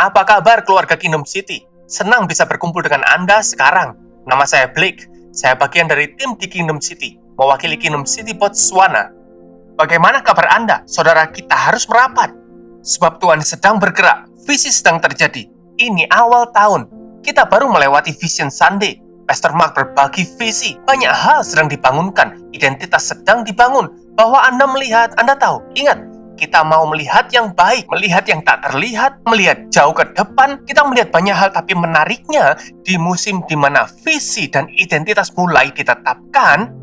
Apa kabar keluarga Kingdom City? Senang bisa berkumpul dengan Anda sekarang. Nama saya Blake. Saya bagian dari tim di Kingdom City, mewakili Kingdom City Botswana. Bagaimana kabar Anda? Saudara, kita harus merapat. Sebab Tuhan sedang bergerak, visi sedang terjadi. Ini awal tahun. Kita baru melewati Vision Sunday. Pastor Mark berbagi visi. Banyak hal sedang dibangunkan. Identitas sedang dibangun. Bahwa Anda melihat, Anda tahu. Ingat, kita mau melihat yang baik, melihat yang tak terlihat, melihat jauh ke depan. Kita melihat banyak hal, tapi menariknya di musim di mana visi dan identitas mulai ditetapkan,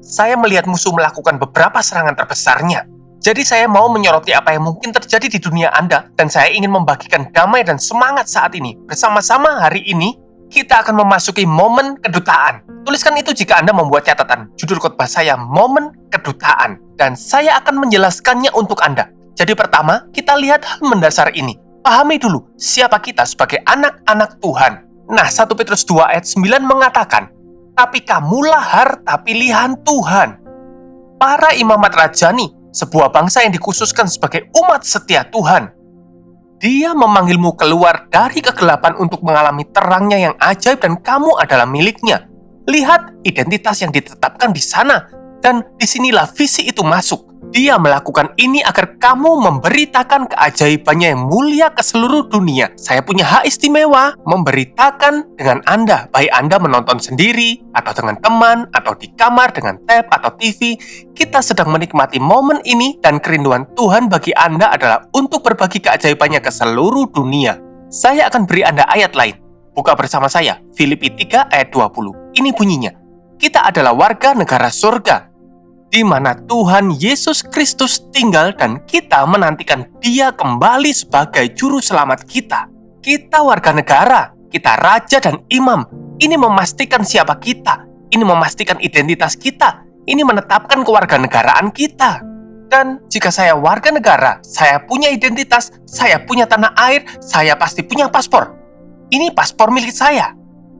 saya melihat musuh melakukan beberapa serangan terbesarnya. Jadi saya mau menyoroti apa yang mungkin terjadi di dunia Anda, dan saya ingin membagikan damai dan semangat saat ini. Bersama-sama hari ini, kita akan memasuki momen kedutaan. Tuliskan itu jika Anda membuat catatan. Judul khotbah saya, Momen Kedutaan. Dan saya akan menjelaskannya untuk Anda. Jadi pertama, kita lihat hal mendasar ini. Pahami dulu, siapa kita sebagai anak-anak Tuhan. Nah, 1 Petrus 2 ayat 9 mengatakan, tapi kamulah harta pilihan Tuhan. Para imamat rajani, sebuah bangsa yang dikhususkan sebagai umat setia Tuhan. Dia memanggilmu keluar dari kegelapan untuk mengalami terangnya yang ajaib dan kamu adalah miliknya. Lihat identitas yang ditetapkan di sana. Dan disinilah visi itu masuk. Dia melakukan ini agar kamu memberitakan keajaibannya yang mulia ke seluruh dunia. Saya punya hak istimewa memberitakan dengan Anda. Baik Anda menonton sendiri, atau dengan teman, atau di kamar dengan tab atau TV. Kita sedang menikmati momen ini dan kerinduan Tuhan bagi Anda adalah untuk berbagi keajaibannya ke seluruh dunia. Saya akan beri Anda ayat lain. Buka bersama saya, Filipi 3 ayat 20. Ini bunyinya. Kita adalah warga negara surga, di mana Tuhan Yesus Kristus tinggal dan kita menantikan Dia kembali sebagai juru selamat kita. Kita warga negara, kita raja dan imam. Ini memastikan siapa kita, ini memastikan identitas kita, ini menetapkan kewarganegaraan kita. Dan jika saya warga negara, saya punya identitas, saya punya tanah air, saya pasti punya paspor. Ini paspor milik saya.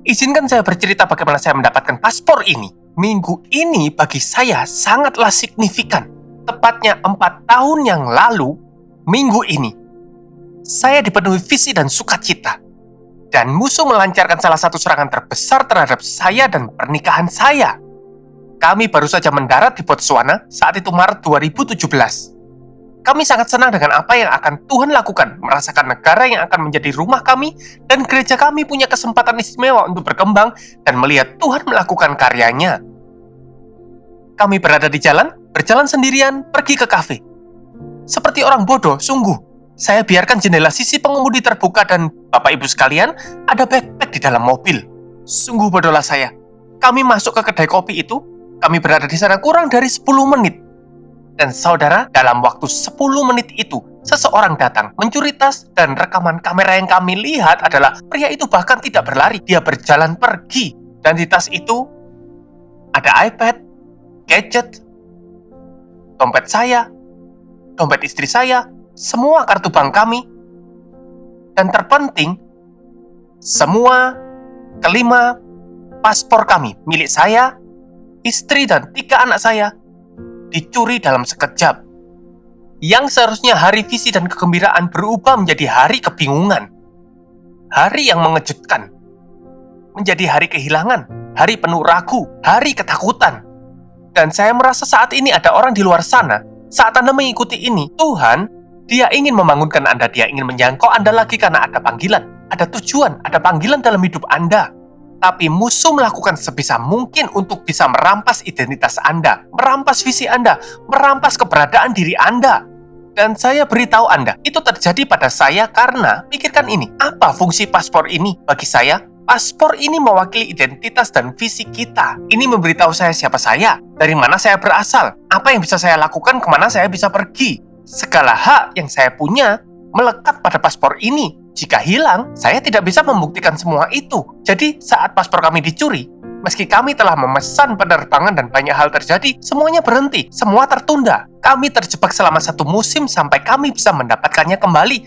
Izinkan saya bercerita bagaimana saya mendapatkan paspor ini. Minggu ini bagi saya sangatlah signifikan. Tepatnya 4 tahun yang lalu, minggu ini, saya dipenuhi visi dan sukacita. Dan musuh melancarkan salah satu serangan terbesar terhadap saya dan pernikahan saya. Kami baru saja mendarat di Botswana saat itu Maret 2017. Kami sangat senang dengan apa yang akan Tuhan lakukan, merasakan negara yang akan menjadi rumah kami, dan gereja kami punya kesempatan istimewa untuk berkembang dan melihat Tuhan melakukan karyanya. Kami berada di jalan, berjalan sendirian, pergi ke kafe. Seperti orang bodoh, sungguh. Saya biarkan jendela sisi pengemudi terbuka dan, Bapak Ibu sekalian, ada backpack di dalam mobil. Sungguh bodohlah saya. Kami masuk ke kedai kopi itu, kami berada di sana kurang dari 10 menit. Dan saudara, dalam waktu 10 menit itu, seseorang datang, mencuri tas, dan rekaman kamera yang kami lihat adalah pria itu bahkan tidak berlari, dia berjalan pergi. Dan di tas itu, ada iPad, gadget, dompet saya, dompet istri saya, semua kartu bank kami. Dan terpenting, semua kelima paspor kami, milik saya, istri, dan 3 anak saya, dicuri dalam sekejap. Yang seharusnya hari visi dan kegembiraan berubah menjadi hari kebingungan. Hari yang mengejutkan. Menjadi hari kehilangan, hari penuh ragu, hari ketakutan. Dan saya merasa saat ini ada orang di luar sana. Saat Anda mengikuti ini, Tuhan, Dia ingin membangunkan Anda, Dia ingin menjangkau Anda lagi karena ada panggilan, ada tujuan, ada panggilan dalam hidup Anda. Tapi musuh melakukan sebisa mungkin untuk bisa merampas identitas Anda, merampas visi Anda, merampas keberadaan diri Anda. Dan saya beritahu Anda, itu terjadi pada saya karena, pikirkan ini, apa fungsi paspor ini bagi saya? Paspor ini mewakili identitas dan visi kita. Ini memberitahu saya siapa saya, dari mana saya berasal, apa yang bisa saya lakukan, kemana saya bisa pergi. Segala hak yang saya punya melekat pada paspor ini. Jika hilang, saya tidak bisa membuktikan semua itu. Jadi, saat paspor kami dicuri, meski kami telah memesan penerbangan dan banyak hal terjadi, semuanya berhenti, semua tertunda. Kami terjebak selama 1 musim sampai kami bisa mendapatkannya kembali.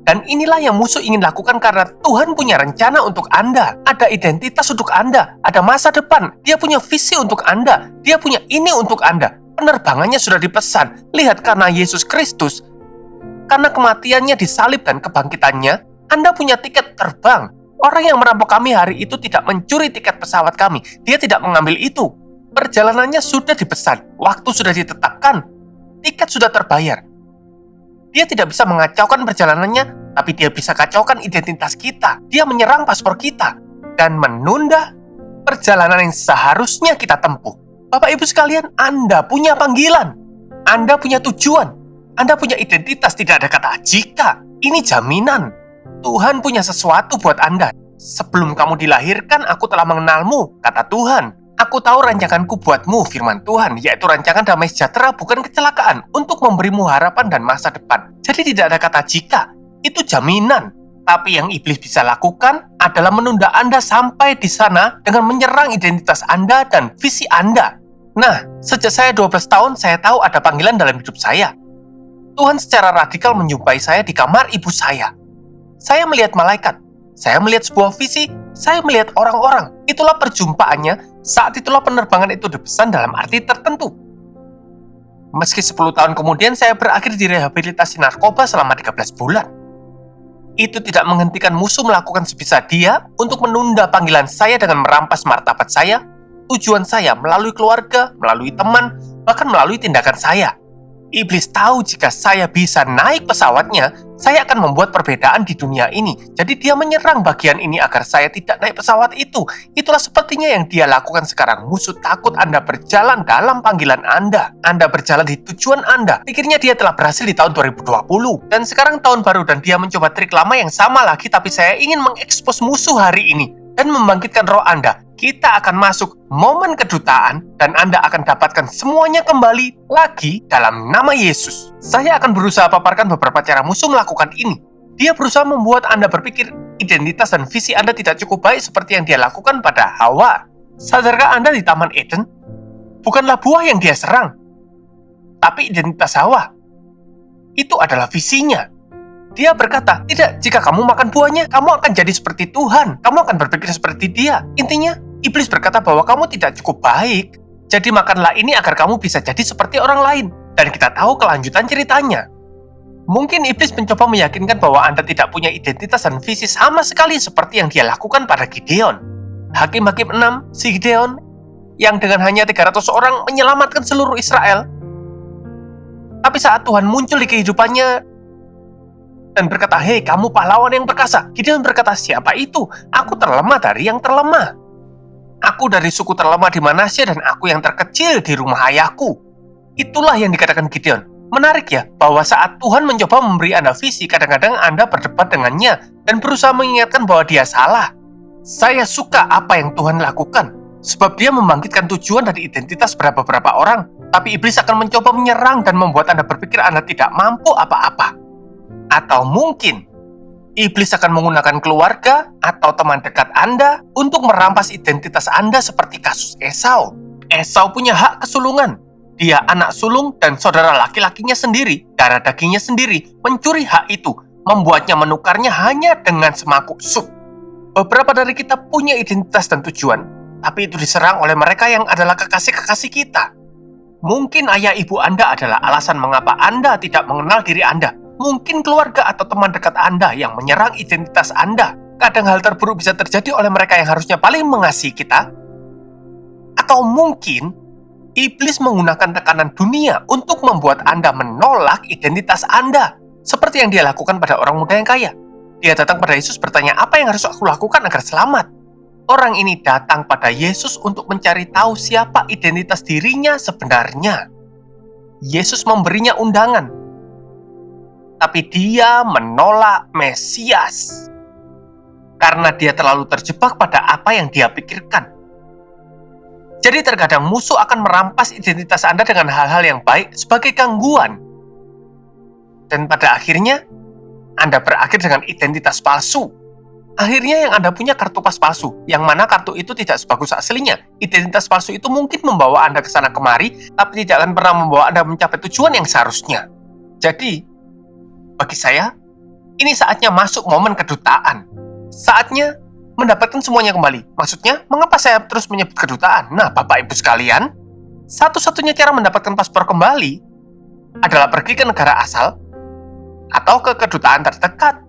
Dan inilah yang musuh ingin lakukan karena Tuhan punya rencana untuk Anda. Ada identitas untuk Anda, ada masa depan. Dia punya visi untuk Anda, Dia punya ini untuk Anda. Penerbangannya sudah dipesan. Lihat, karena Yesus Kristus, Karena kematiannya disalib dan kebangkitannya, Anda punya tiket terbang. Orang yang merampok kami hari itu tidak mencuri tiket pesawat kami. Dia tidak mengambil itu. Perjalanannya sudah dipesan, waktu sudah ditetapkan, tiket sudah terbayar. Dia tidak bisa mengacaukan perjalanannya, tapi dia bisa kacaukan identitas kita. Dia menyerang paspor kita dan menunda perjalanan yang seharusnya kita tempuh. Bapak Ibu sekalian, Anda punya panggilan. Anda punya tujuan. Anda punya identitas, tidak ada kata jika. Ini jaminan. Tuhan punya sesuatu buat Anda. Sebelum kamu dilahirkan, aku telah mengenalmu, kata Tuhan. Aku tahu rancanganku buatmu, firman Tuhan, yaitu rancangan damai sejahtera, bukan kecelakaan, untuk memberimu harapan dan masa depan. Jadi tidak ada kata jika. Itu jaminan. Tapi yang iblis bisa lakukan adalah menunda Anda sampai di sana dengan menyerang identitas Anda dan visi Anda. Nah, sejak saya 12 tahun, saya tahu ada panggilan dalam hidup saya. Tuhan secara radikal menjumpai saya di kamar ibu saya. Saya melihat malaikat. Saya melihat sebuah visi. Saya melihat orang-orang. Itulah perjumpaannya. Saat itulah penerbangan itu dipesan dalam arti tertentu. Meski 10 tahun kemudian saya berakhir di rehabilitasi narkoba selama 13 bulan. Itu tidak menghentikan musuh melakukan sebisa dia untuk menunda panggilan saya dengan merampas martabat saya, tujuan saya melalui keluarga, melalui teman, bahkan melalui tindakan saya. Iblis tahu jika saya bisa naik pesawatnya, saya akan membuat perbedaan di dunia ini. Jadi dia menyerang bagian ini agar saya tidak naik pesawat itu. Itulah sepertinya yang dia lakukan sekarang. Musuh takut Anda berjalan dalam panggilan Anda. Anda berjalan di tujuan Anda. Pikirnya dia telah berhasil di tahun 2020. Dan sekarang tahun baru dan dia mencoba trik lama yang sama lagi. Tapi saya ingin mengekspos musuh hari ini dan membangkitkan roh Anda. Kita akan masuk momen kedutaan dan Anda akan dapatkan semuanya kembali lagi dalam nama Yesus. Saya akan berusaha paparkan beberapa cara musuh melakukan ini. Dia berusaha membuat Anda berpikir identitas dan visi Anda tidak cukup baik seperti yang dia lakukan pada Hawa. Sadarkah Anda di Taman Eden? Bukanlah buah yang dia serang, tapi identitas Hawa. Itu adalah visinya. Dia berkata, tidak, jika kamu makan buahnya, kamu akan jadi seperti Tuhan. Kamu akan berpikir seperti dia. Intinya, iblis berkata bahwa kamu tidak cukup baik. Jadi makanlah ini agar kamu bisa jadi seperti orang lain. Dan kita tahu kelanjutan ceritanya. Mungkin iblis mencoba meyakinkan bahwa Anda tidak punya identitas dan visi sama sekali seperti yang dia lakukan pada Gideon. Hakim-Hakim 6, si Gideon, yang dengan hanya 300 orang menyelamatkan seluruh Israel. Tapi saat Tuhan muncul di kehidupannya, dan berkata, hei kamu pahlawan yang perkasa. Gideon berkata, siapa itu? Aku terlemah dari yang terlemah. Aku dari suku terlemah di Manasye dan aku yang terkecil di rumah ayahku. Itulah yang dikatakan Gideon. Menarik ya, bahwa saat Tuhan mencoba memberi Anda visi, kadang-kadang Anda berdebat dengannya dan berusaha mengingatkan bahwa dia salah. Saya suka apa yang Tuhan lakukan, sebab dia membangkitkan tujuan dan identitas beberapa orang. Tapi iblis akan mencoba menyerang dan membuat Anda berpikir Anda tidak mampu apa-apa. Atau mungkin iblis akan menggunakan keluarga atau teman dekat Anda untuk merampas identitas Anda seperti kasus Esau. Esau punya hak kesulungan. Dia anak sulung dan saudara laki-lakinya sendiri, darah dagingnya sendiri, mencuri hak itu, membuatnya menukarnya hanya dengan semangkuk sup. Beberapa dari kita punya identitas dan tujuan, tapi itu diserang oleh mereka yang adalah kekasih-kekasih kita. Mungkin ayah ibu Anda adalah alasan mengapa Anda tidak mengenal diri Anda. Mungkin keluarga atau teman dekat Anda yang menyerang identitas Anda. Kadang hal terburuk bisa terjadi oleh mereka yang harusnya paling mengasihi kita. Atau mungkin iblis menggunakan tekanan dunia untuk membuat Anda menolak identitas Anda. Seperti yang dia lakukan pada orang muda yang kaya. Dia datang pada Yesus bertanya, apa yang harus aku lakukan agar selamat? Orang ini datang pada Yesus untuk mencari tahu siapa identitas dirinya sebenarnya. Yesus memberinya undangan. Tapi dia menolak Mesias karena dia terlalu terjebak pada apa yang dia pikirkan. Jadi terkadang musuh akan merampas identitas Anda dengan hal-hal yang baik sebagai gangguan. Dan pada akhirnya, Anda berakhir dengan identitas palsu. Akhirnya yang Anda punya kartu pas palsu, yang mana kartu itu tidak sebagus aslinya. Identitas palsu itu mungkin membawa Anda ke sana kemari, tapi tidak akan pernah membawa Anda mencapai tujuan yang seharusnya. Jadi, bagi saya, ini saatnya masuk momen kedutaan. Saatnya mendapatkan semuanya kembali. Maksudnya, mengapa saya terus menyebut kedutaan? Nah, Bapak Ibu sekalian, satu-satunya cara mendapatkan paspor kembali adalah pergi ke negara asal atau ke kedutaan terdekat.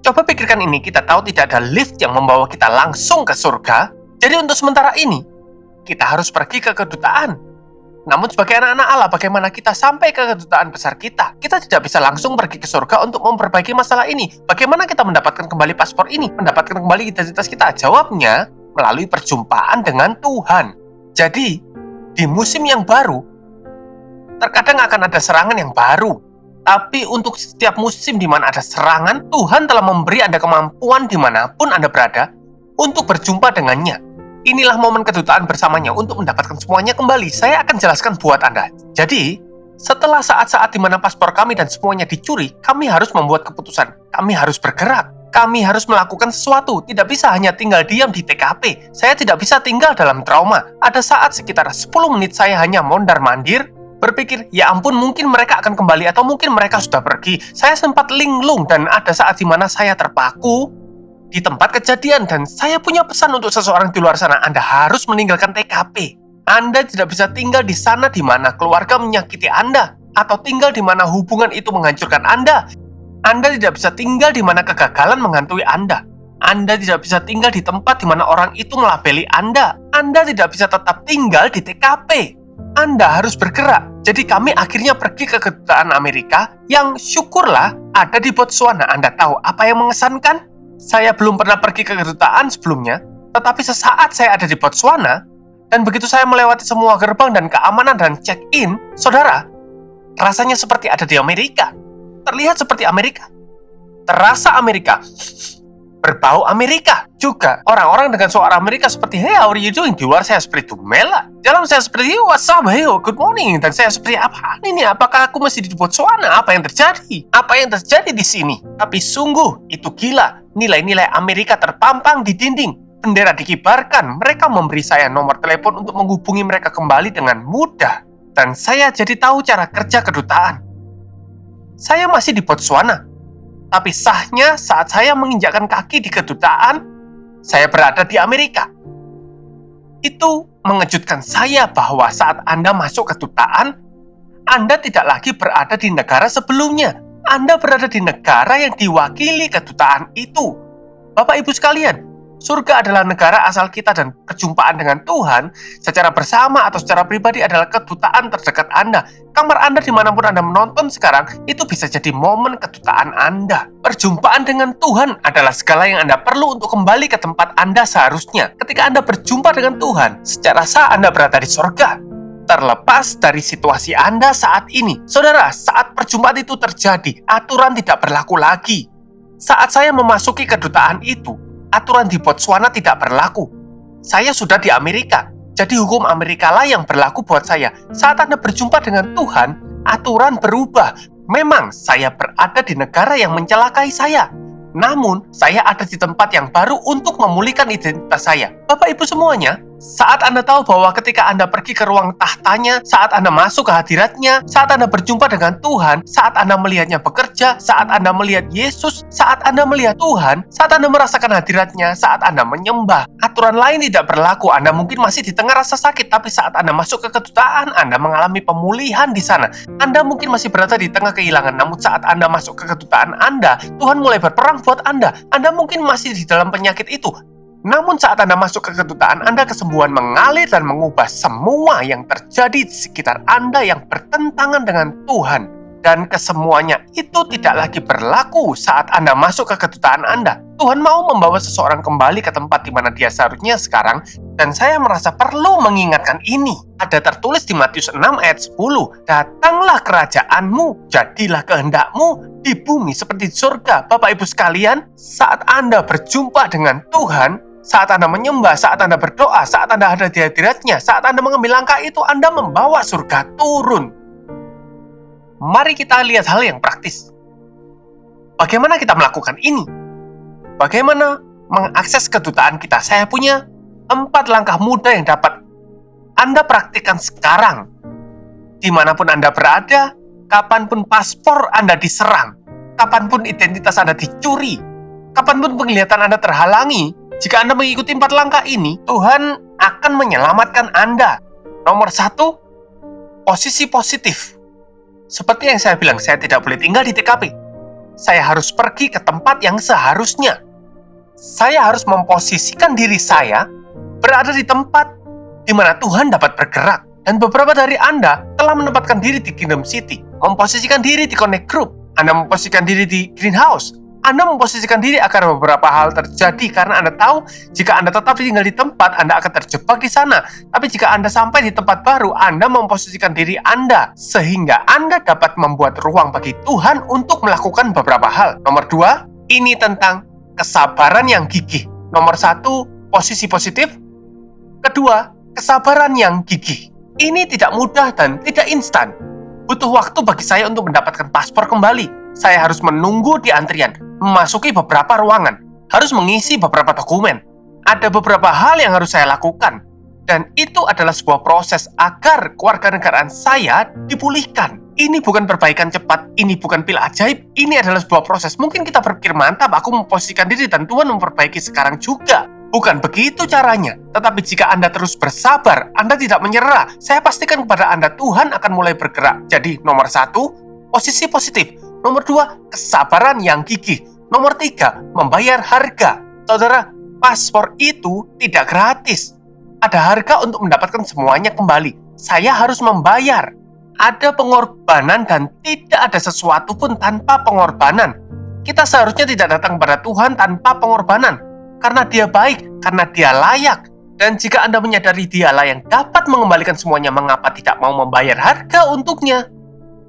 Coba pikirkan ini, kita tahu tidak ada lift yang membawa kita langsung ke surga. Jadi untuk sementara ini, kita harus pergi ke kedutaan. Namun sebagai anak-anak Allah, bagaimana kita sampai ke kedutaan besar kita? Kita tidak bisa langsung pergi ke surga untuk memperbaiki masalah ini. Bagaimana kita mendapatkan kembali paspor ini? Mendapatkan kembali identitas kita? Jawabnya, melalui perjumpaan dengan Tuhan. Jadi, di musim yang baru, terkadang akan ada serangan yang baru. Tapi untuk setiap musim di mana ada serangan, Tuhan telah memberi Anda kemampuan dimanapun Anda berada untuk berjumpa dengannya. Inilah momen kedutaan bersamanya untuk mendapatkan semuanya kembali. Saya akan jelaskan buat Anda. Jadi, setelah saat-saat di mana paspor kami dan semuanya dicuri, kami harus membuat keputusan. Kami harus bergerak. Kami harus melakukan sesuatu. Tidak bisa hanya tinggal diam di TKP. Saya tidak bisa tinggal dalam trauma. Ada saat sekitar 10 menit saya hanya mondar-mandir, berpikir, ya ampun, mungkin mereka akan kembali atau mungkin mereka sudah pergi. Saya sempat linglung dan ada saat di mana saya terpaku di tempat kejadian, dan saya punya pesan untuk seseorang di luar sana. Anda harus meninggalkan TKP. Anda tidak bisa tinggal di sana di mana keluarga menyakiti Anda, atau tinggal di mana hubungan itu menghancurkan Anda. Anda tidak bisa tinggal di mana kegagalan menghantui Anda. Anda tidak bisa tinggal di tempat di mana orang itu melabeli Anda. Anda tidak bisa tetap tinggal di TKP. Anda harus bergerak. Jadi kami akhirnya pergi ke kedutaan Amerika yang syukurlah ada di Botswana. Anda tahu apa yang mengesankan? Saya belum pernah pergi ke kedutaan sebelumnya, tetapi sesaat saya ada di Botswana, dan begitu saya melewati semua gerbang dan keamanan dan check-in, saudara, rasanya seperti ada di Amerika. Terlihat seperti Amerika. Terasa Amerika. Berbau Amerika. Juga orang-orang dengan suara Amerika seperti, hey, how are you doing? Di luar saya seperti Dumela. Dalam saya seperti, what's up, hey, good morning. Dan saya seperti, apaan ini? Apakah aku masih di Botswana? Apa yang terjadi? Apa yang terjadi di sini? Tapi sungguh, itu gila. Nilai-nilai Amerika terpampang di dinding. Bendera dikibarkan. Mereka memberi saya nomor telepon untuk menghubungi mereka kembali dengan mudah. Dan saya jadi tahu cara kerja kedutaan. Saya masih di Botswana. Tapi sahnya saat saya menginjakkan kaki di kedutaan, saya berada di Amerika. Itu mengejutkan saya bahwa saat Anda masuk kedutaan, Anda tidak lagi berada di negara sebelumnya. Anda berada di negara yang diwakili kedutaan itu. Bapak Ibu sekalian, surga adalah negara asal kita, dan perjumpaan dengan Tuhan secara bersama atau secara pribadi adalah kedutaan terdekat Anda. Kamar Anda dimanapun Anda menonton sekarang, itu bisa jadi momen kedutaan Anda. Perjumpaan dengan Tuhan adalah segala yang Anda perlu untuk kembali ke tempat Anda seharusnya. Ketika Anda berjumpa dengan Tuhan, secara sah Anda berada di surga. Terlepas dari situasi Anda saat ini, saudara, saat perjumpaan itu terjadi, aturan tidak berlaku lagi. Saat saya memasuki kedutaan itu, aturan di Botswana tidak berlaku. Saya sudah di Amerika, jadi hukum Amerika lah yang berlaku buat saya. Saat Anda berjumpa dengan Tuhan, aturan berubah. Memang saya berada di negara yang mencelakai saya, namun saya ada di tempat yang baru untuk memulihkan identitas saya. Bapak Ibu semuanya, saat Anda tahu bahwa ketika Anda pergi ke ruang tahtanya, saat Anda masuk ke hadiratnya, saat Anda berjumpa dengan Tuhan, saat Anda melihatnya bekerja, saat Anda melihat Yesus, saat Anda melihat Tuhan, saat Anda merasakan hadiratnya, saat Anda menyembah, aturan lain tidak berlaku. Anda mungkin masih di tengah rasa sakit, tapi saat Anda masuk ke kedutaan, Anda mengalami pemulihan di sana. Anda mungkin masih berada di tengah kehilangan, namun saat Anda masuk ke kedutaan Anda, Tuhan mulai berperang buat Anda. Anda mungkin masih di dalam penyakit itu, namun saat Anda masuk ke kedutaan Anda, kesembuhan mengalir dan mengubah semua yang terjadi di sekitar Anda yang bertentangan dengan Tuhan. Dan kesemuanya itu tidak lagi berlaku saat Anda masuk ke kedutaan Anda. Tuhan mau membawa seseorang kembali ke tempat di mana dia seharusnya sekarang, dan saya merasa perlu mengingatkan ini. Ada tertulis di Matius 6 ayat 10, datanglah kerajaanmu, jadilah kehendakmu di bumi seperti di surga. Bapak Ibu sekalian, saat Anda berjumpa dengan Tuhan, saat Anda menyembah, saat Anda berdoa, saat Anda ada di hadiratnya, saat Anda mengambil langkah itu, Anda membawa surga turun. Mari kita lihat hal yang praktis. Bagaimana kita melakukan ini? Bagaimana mengakses kedutaan kita? Saya punya 4 langkah mudah yang dapat Anda praktikkan sekarang. Dimanapun Anda berada, kapanpun paspor Anda diserang, kapanpun identitas Anda dicuri, kapanpun penglihatan Anda terhalangi, jika Anda mengikuti 4 langkah ini, Tuhan akan menyelamatkan Anda. Nomor 1, posisi positif. Seperti yang saya bilang, saya tidak boleh tinggal di TKP. saya harus pergi ke tempat yang seharusnya. Saya harus memposisikan diri saya berada di tempat di mana Tuhan dapat bergerak. Dan beberapa dari Anda telah menempatkan diri di Kingdom City, memposisikan diri di Connect Group, Anda memposisikan diri di Greenhouse, Anda memposisikan diri agar beberapa hal terjadi karena Anda tahu jika Anda tetap tinggal di tempat, Anda akan terjebak di sana. Tapi jika Anda sampai di tempat baru, Anda memposisikan diri Anda sehingga Anda dapat membuat ruang bagi Tuhan untuk melakukan beberapa hal. Nomor 2, ini tentang kesabaran yang gigih. Nomor 1, posisi positif. Kedua, kesabaran yang gigih. Ini tidak mudah dan tidak instan. Butuh waktu bagi saya untuk mendapatkan paspor kembali. Saya harus menunggu di antrian, memasuki beberapa ruangan, harus mengisi beberapa dokumen. Ada beberapa hal yang harus saya lakukan. Dan itu adalah sebuah proses agar kewarganegaraan saya dipulihkan. Ini bukan perbaikan cepat, ini bukan pil ajaib, ini adalah sebuah proses. Mungkin kita berpikir, mantap, aku memposisikan diri dan Tuhan memperbaiki sekarang juga. Bukan begitu caranya. Tetapi jika Anda terus bersabar, Anda tidak menyerah, saya pastikan kepada Anda Tuhan akan mulai bergerak. Jadi, nomor 1, posisi positif. Nomor 2, kesabaran yang gigih. Nomor 3, membayar harga. Saudara, paspor itu tidak gratis. Ada harga untuk mendapatkan semuanya kembali. Saya harus membayar. Ada pengorbanan dan tidak ada sesuatu pun tanpa pengorbanan. Kita seharusnya tidak datang kepada Tuhan tanpa pengorbanan. Karena Dia baik, karena Dia layak. Dan jika Anda menyadari Dialah yang dapat mengembalikan semuanya, mengapa tidak mau membayar harga untuknya?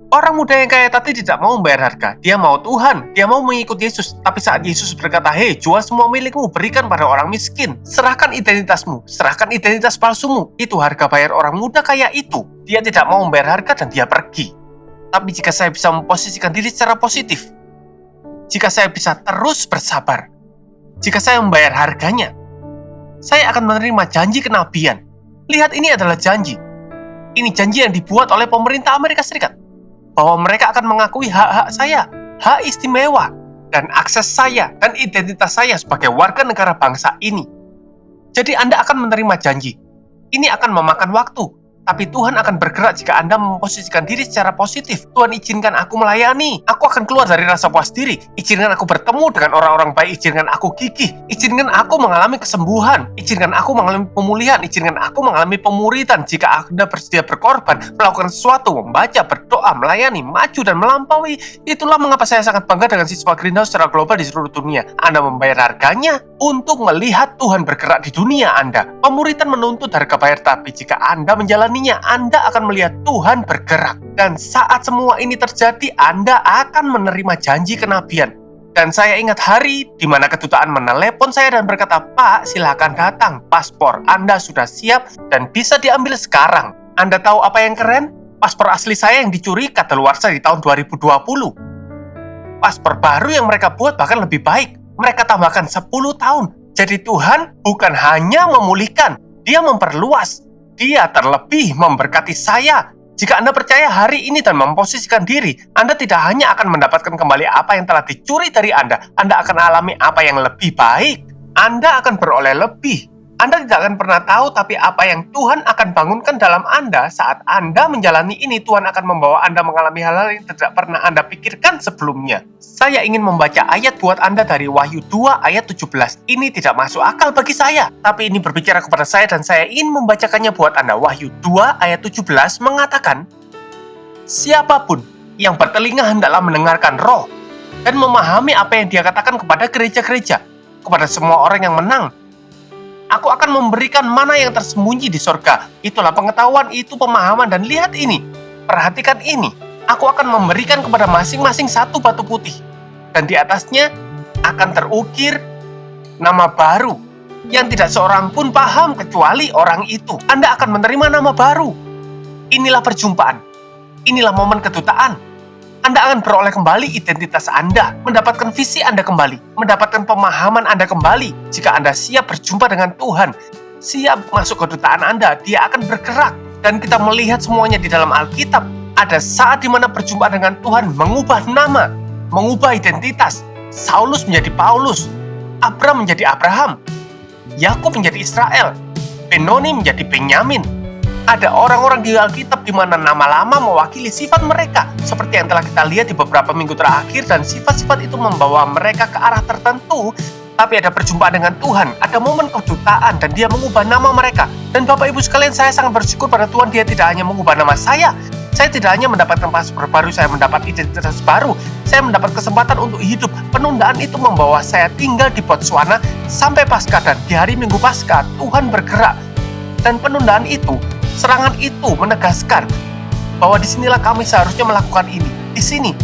Orang muda yang kaya tadi tidak mau membayar harga. Dia mau Tuhan, dia mau mengikuti Yesus. Tapi saat Yesus berkata, "Hei, jual semua milikmu, berikan pada orang miskin. Serahkan identitasmu, serahkan identitas palsumu." Itu harga bayar orang muda kaya itu. Dia tidak mau membayar harga dan dia pergi. Tapi jika saya bisa memposisikan diri secara positif, jika saya bisa terus bersabar, jika saya membayar harganya, saya akan menerima janji kenabian. Lihat, ini adalah janji. Ini janji yang dibuat oleh pemerintah Amerika Serikat. Bahwa mereka akan mengakui hak-hak saya, hak istimewa, dan akses saya, dan identitas saya sebagai warga negara bangsa ini. Jadi Anda akan menerima janji. Ini akan memakan waktu, tapi Tuhan akan bergerak jika Anda memposisikan diri secara positif. Tuhan, izinkan aku melayani. Aku akan keluar dari rasa puas diri. Izinkan aku bertemu dengan orang-orang baik. Izinkan aku gigih. Izinkan aku mengalami kesembuhan. Izinkan aku mengalami pemulihan. Izinkan aku mengalami pemuridan. Jika Anda bersedia berkorban, melakukan sesuatu, membaca, berdoa, melayani, maju, dan melampaui. Itulah mengapa saya sangat bangga dengan siswa Greenhouse secara global di seluruh dunia. Anda membayar harganya untuk melihat Tuhan bergerak di dunia Anda. Pemuridan menuntut harga bayar, tapi jika Anda menjalaninya, Anda akan melihat Tuhan bergerak. Dan saat semua ini terjadi, Anda akan menerima janji kenabian. Dan saya ingat hari di mana kedutaan menelepon saya dan berkata, "Pak, silakan datang. Paspor Anda sudah siap dan bisa diambil sekarang." Anda tahu apa yang keren? Paspor asli saya yang dicuri kadaluarsa di tahun 2020. Paspor baru yang mereka buat bahkan lebih baik. Mereka tambahkan 10 tahun. Jadi Tuhan bukan hanya memulihkan, Dia memperluas. Dia terlebih memberkati saya. Jika Anda percaya hari ini dan memposisikan diri, Anda tidak hanya akan mendapatkan kembali apa yang telah dicuri dari Anda akan alami apa yang lebih baik. Anda akan beroleh lebih. Anda tidak akan pernah tahu, tapi apa yang Tuhan akan bangunkan dalam Anda saat Anda menjalani ini, Tuhan akan membawa Anda mengalami hal-hal yang tidak pernah Anda pikirkan sebelumnya. Saya ingin membaca ayat buat Anda dari Wahyu 2 ayat 17. Ini tidak masuk akal bagi saya, tapi ini berbicara kepada saya dan saya ingin membacakannya buat Anda. Wahyu 2 ayat 17 mengatakan, "Siapapun yang bertelinga hendaklah mendengarkan Roh dan memahami apa yang Dia katakan kepada gereja-gereja, kepada semua orang yang menang. Aku akan memberikan mana yang tersembunyi di sorga." Itulah pengetahuan, itu pemahaman, dan lihat ini. Perhatikan ini. Aku akan memberikan kepada masing-masing satu batu putih. Dan di atasnya akan terukir nama baru yang tidak seorang pun paham kecuali orang itu. Anda akan menerima nama baru. Inilah perjumpaan. Inilah momen kedutaan. Anda akan beroleh kembali identitas Anda, mendapatkan visi Anda kembali, mendapatkan pemahaman Anda kembali. Jika Anda siap berjumpa dengan Tuhan, siap masuk kedutaan Anda, Dia akan bergerak. Dan kita melihat semuanya di dalam Alkitab. Ada saat di mana perjumpaan dengan Tuhan mengubah nama, mengubah identitas. Saulus menjadi Paulus, Abram menjadi Abraham, Yakub menjadi Israel, Benoni menjadi Benyamin, Ada orang-orang di Alkitab di mana nama lama mewakili sifat mereka, seperti yang telah kita lihat di beberapa minggu terakhir, dan sifat-sifat itu membawa mereka ke arah tertentu. Tapi ada perjumpaan dengan Tuhan, ada momen kedutaan, dan Dia mengubah nama mereka. Dan Bapak Ibu sekalian, saya sangat bersyukur pada Tuhan, Dia tidak hanya mengubah nama saya. Saya tidak hanya mendapatkan paspor baru, saya mendapat identitas baru. Saya mendapat kesempatan untuk hidup. Penundaan itu membawa saya tinggal di Botswana sampai Paskah, dan di hari Minggu Paskah Tuhan bergerak. Dan penundaan itu, serangan itu menegaskan bahwa disinilah kami seharusnya melakukan ini.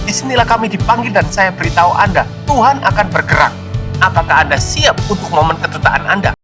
Disinilah kami dipanggil, dan saya beritahu Anda, Tuhan akan bergerak. Apakah Anda siap untuk momen kedutaan Anda?